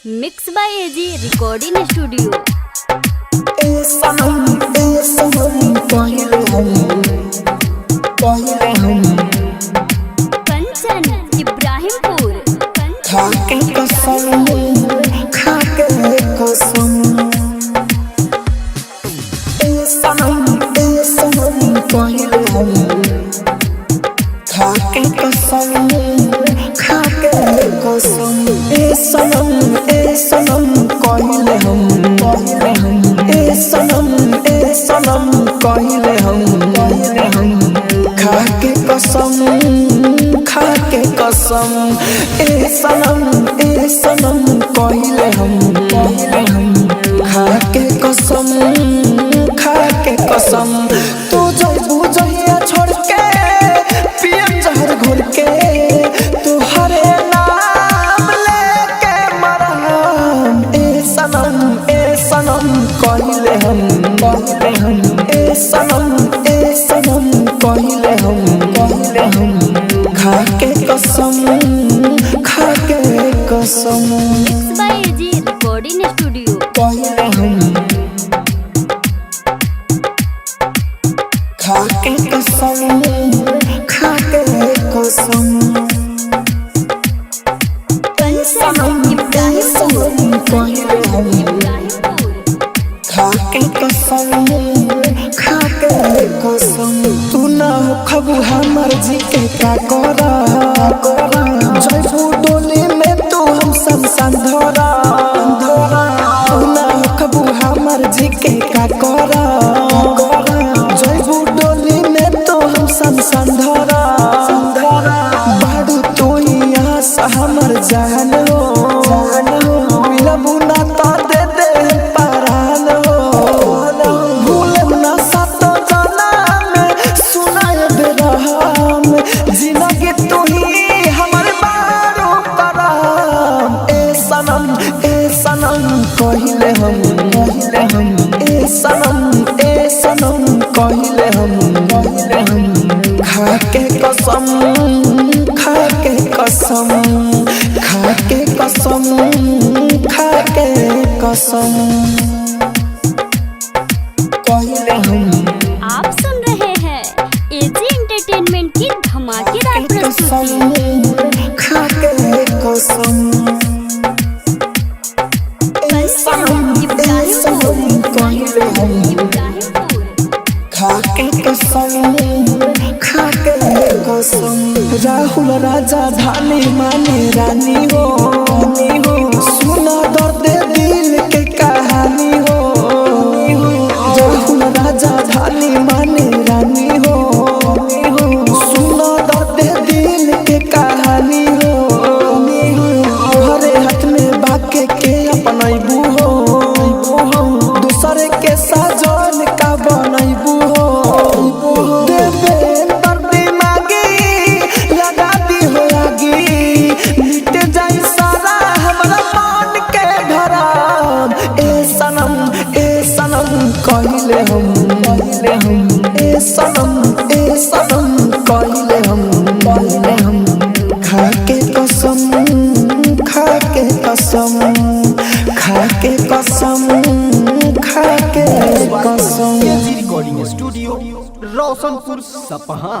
Mix by AG recording studio. Kanchan Ibrahimpur. खाके कसम खाके कसम ए सनम पहिले हम खाके कसम खाके कसम ए सनम पहिले हम ए सनम पहिले हम खाके कसम खाके कसम ए सनम पहिले हम खाके कसम तू जइबू जहिया छोड़ के पियम जहर घोल के तू हरे नाम लेके मरहम ए सनम पहिले हम ए सनम पहिले हम खाके कसम mix by AG recording studio. पहिले हम खाके कसम कंचन इब्राहिमपुर। पहिले हम खाके कसम तू ना हो खबू हमर जी के का करा जयबू डोली में तू हम शमशान धरा तू ना हो खबू हमर जी के का करा जयबू डोली में तू हम शमशान धरा बाड़ू तू यहाँ से हमर जान हो मिलबू ना तो दे दे परान हो भूलब ना सातो जनम सुनाए बेरहम जिंदगी तू ही हमर बारो करम ए सनम पहिले हम ए सनम पहिले हम खाके कसम पहिले हम आप सुन रहे हैं एजी एंटरटेनमेंट की धमाकेदार प्रस्तुति। खाके कसम कंचन इब्राहिमपुर। पहिले हम खाके कसम राहुल राजा धानी माने रानी हो सुना दर्द दिल के कहानी हो राहुल राजा धानी माने रानी हो सुना दर्द दिल के कहानी हो हरे हाथ में बाके के अपनैबू हो दूसरे के साजन का बनैबू हो देवे पहिले हम ए सनम पहिले हम खाके कसम रिकॉर्डिंग स्टूडियो रोशनपुर सपहा।